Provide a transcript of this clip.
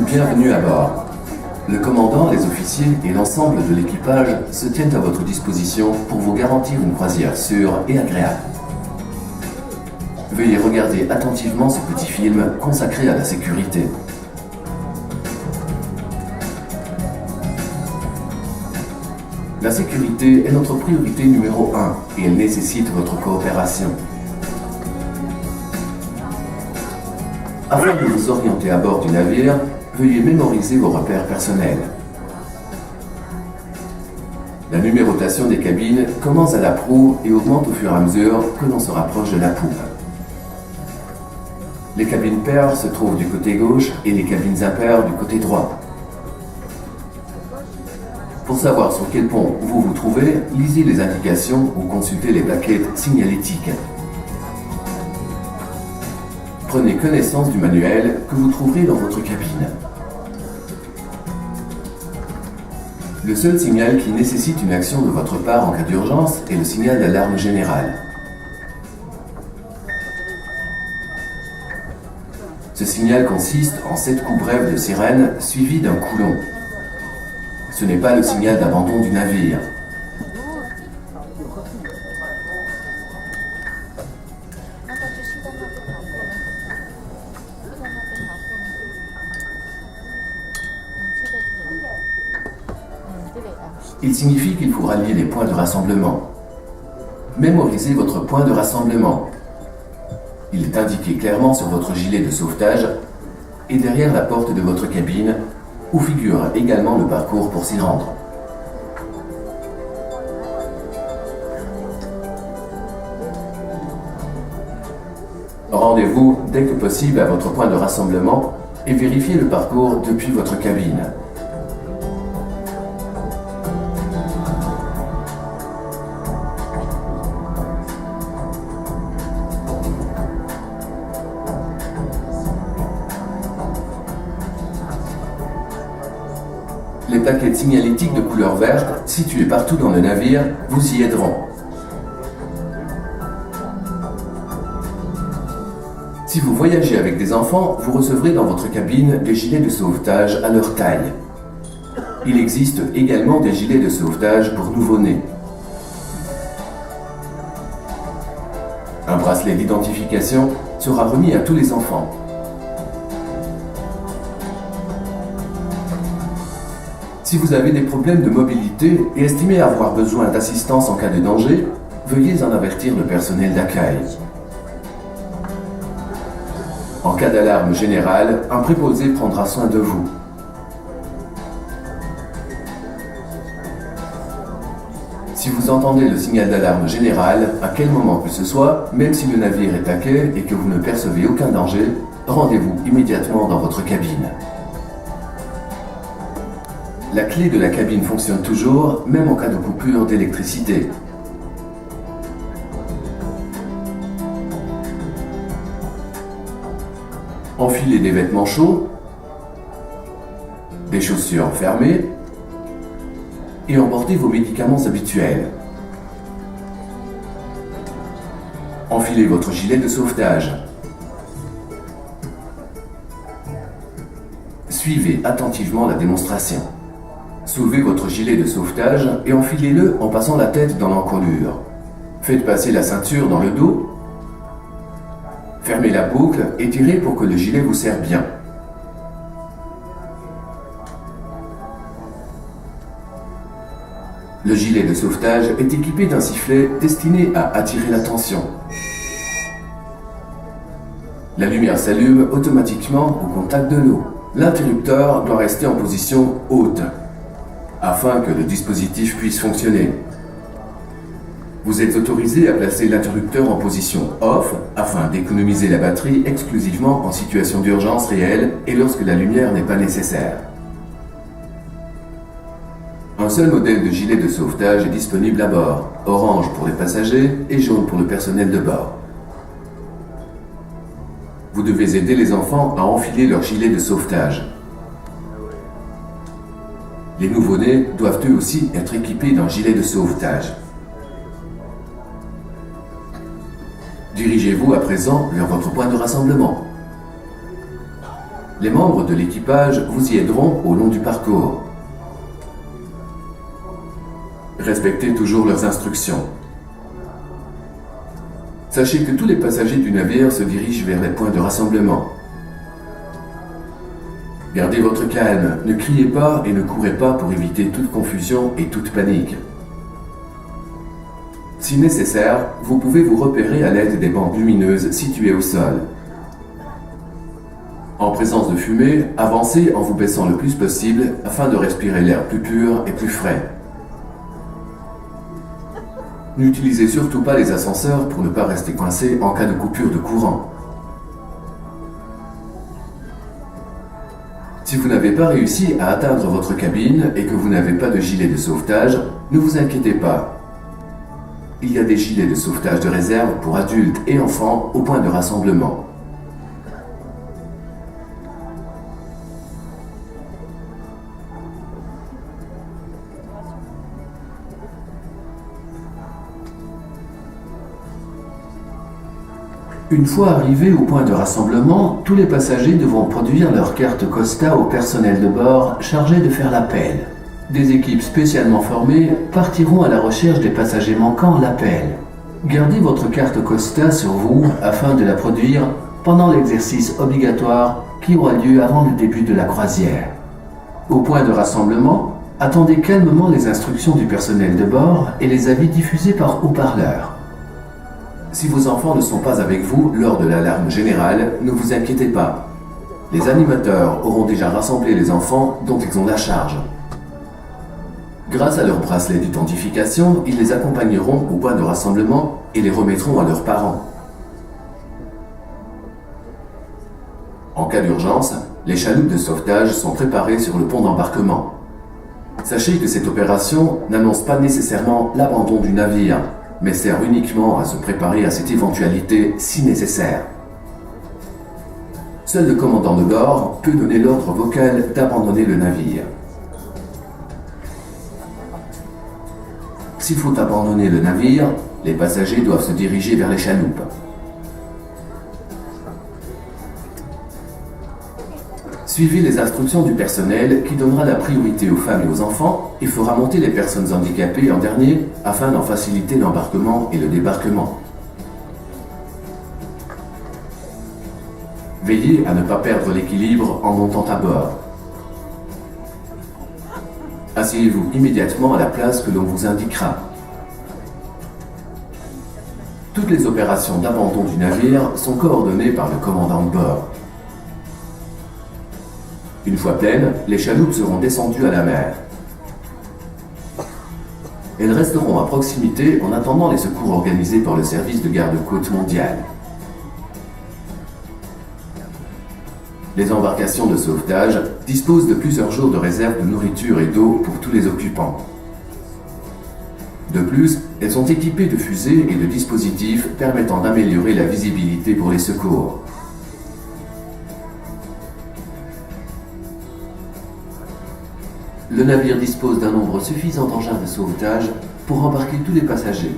Bienvenue à bord. Le commandant, les officiers et l'ensemble de l'équipage se tiennent à votre disposition pour vous garantir une croisière sûre et agréable. Veuillez regarder attentivement ce petit film consacré à la sécurité. La sécurité est notre priorité numéro 1 et elle nécessite votre coopération. Afin de vous orienter à bord du navire, veuillez mémoriser vos repères personnels. La numérotation des cabines commence à la proue et augmente au fur et à mesure que l'on se rapproche de la poupe. Les cabines paires se trouvent du côté gauche et les cabines impaires du côté droit. Pour savoir sur quel pont vous vous trouvez, lisez les indications ou consultez les plaquettes signalétiques. Prenez connaissance du manuel que vous trouverez dans votre cabine. Le seul signal qui nécessite une action de votre part en cas d'urgence est le signal d'alarme générale. Ce signal consiste en 7 coups brefs de sirène suivis d'un coup long. Ce n'est pas le signal d'abandon du navire. Il signifie qu'il faut rallier les points de rassemblement. Mémorisez votre point de rassemblement. Il est indiqué clairement sur votre gilet de sauvetage et derrière la porte de votre cabine, où figure également le parcours pour s'y rendre. Rendez-vous dès que possible à votre point de rassemblement et vérifiez le parcours depuis votre cabine. Les plaquettes signalétiques de couleur verte, situées partout dans le navire, vous y aideront. Si vous voyagez avec des enfants, vous recevrez dans votre cabine des gilets de sauvetage à leur taille. Il existe également des gilets de sauvetage pour nouveau-nés. Un bracelet d'identification sera remis à tous les enfants. Si vous avez des problèmes de mobilité et estimez avoir besoin d'assistance en cas de danger, veuillez en avertir le personnel d'accueil. En cas d'alarme générale, un préposé prendra soin de vous. Si vous entendez le signal d'alarme générale, à quel moment que ce soit, même si le navire est à quai et que vous ne percevez aucun danger, rendez-vous immédiatement dans votre cabine. La clé de la cabine fonctionne toujours, même en cas de coupure d'électricité. Enfilez des vêtements chauds, des chaussures fermées et emportez vos médicaments habituels. Enfilez votre gilet de sauvetage. Suivez attentivement la démonstration. Soulevez votre gilet de sauvetage et enfilez-le en passant la tête dans l'encolure. Faites passer la ceinture dans le dos. Fermez la boucle et tirez pour que le gilet vous serre bien. Le gilet de sauvetage est équipé d'un sifflet destiné à attirer l'attention. La lumière s'allume automatiquement au contact de l'eau. L'interrupteur doit rester en position haute, afin que le dispositif puisse fonctionner. Vous êtes autorisé à placer l'interrupteur en position off afin d'économiser la batterie exclusivement en situation d'urgence réelle et lorsque la lumière n'est pas nécessaire. Un seul modèle de gilet de sauvetage est disponible à bord, orange pour les passagers et jaune pour le personnel de bord. Vous devez aider les enfants à enfiler leur gilet de sauvetage. Les nouveau-nés doivent eux aussi être équipés d'un gilet de sauvetage. Dirigez-vous à présent vers votre point de rassemblement. Les membres de l'équipage vous y aideront au long du parcours. Respectez toujours leurs instructions. Sachez que tous les passagers du navire se dirigent vers les points de rassemblement. Gardez votre calme, ne criez pas et ne courez pas pour éviter toute confusion et toute panique. Si nécessaire, vous pouvez vous repérer à l'aide des bandes lumineuses situées au sol. En présence de fumée, avancez en vous baissant le plus possible afin de respirer l'air plus pur et plus frais. N'utilisez surtout pas les ascenseurs pour ne pas rester coincé en cas de coupure de courant. Si vous n'avez pas réussi à atteindre votre cabine et que vous n'avez pas de gilet de sauvetage, ne vous inquiétez pas. Il y a des gilets de sauvetage de réserve pour adultes et enfants au point de rassemblement. Une fois arrivés au point de rassemblement, tous les passagers devront produire leur carte Costa au personnel de bord chargé de faire l'appel. Des équipes spécialement formées partiront à la recherche des passagers manquants à l'appel. Gardez votre carte Costa sur vous afin de la produire pendant l'exercice obligatoire qui aura lieu avant le début de la croisière. Au point de rassemblement, attendez calmement les instructions du personnel de bord et les avis diffusés par haut-parleur. Si vos enfants ne sont pas avec vous lors de l'alarme générale, ne vous inquiétez pas. Les animateurs auront déjà rassemblé les enfants dont ils ont la charge. Grâce à leur bracelet d'identification, ils les accompagneront au point de rassemblement et les remettront à leurs parents. En cas d'urgence, les chaloupes de sauvetage sont préparées sur le pont d'embarquement. Sachez que cette opération n'annonce pas nécessairement l'abandon du navire, mais sert uniquement à se préparer à cette éventualité si nécessaire. Seul le commandant de bord peut donner l'ordre vocal d'abandonner le navire. S'il faut abandonner le navire, les passagers doivent se diriger vers les chaloupes. Suivez les instructions du personnel qui donnera la priorité aux femmes et aux enfants et fera monter les personnes handicapées en dernier afin d'en faciliter l'embarquement et le débarquement. Veillez à ne pas perdre l'équilibre en montant à bord. Asseyez-vous immédiatement à la place que l'on vous indiquera. Toutes les opérations d'abandon du navire sont coordonnées par le commandant de bord. Une fois pleines, les chaloupes seront descendues à la mer. Elles resteront à proximité en attendant les secours organisés par le service de garde-côte mondial. Les embarcations de sauvetage disposent de plusieurs jours de réserve de nourriture et d'eau pour tous les occupants. De plus, elles sont équipées de fusées et de dispositifs permettant d'améliorer la visibilité pour les secours. Le navire dispose d'un nombre suffisant d'engins de sauvetage pour embarquer tous les passagers.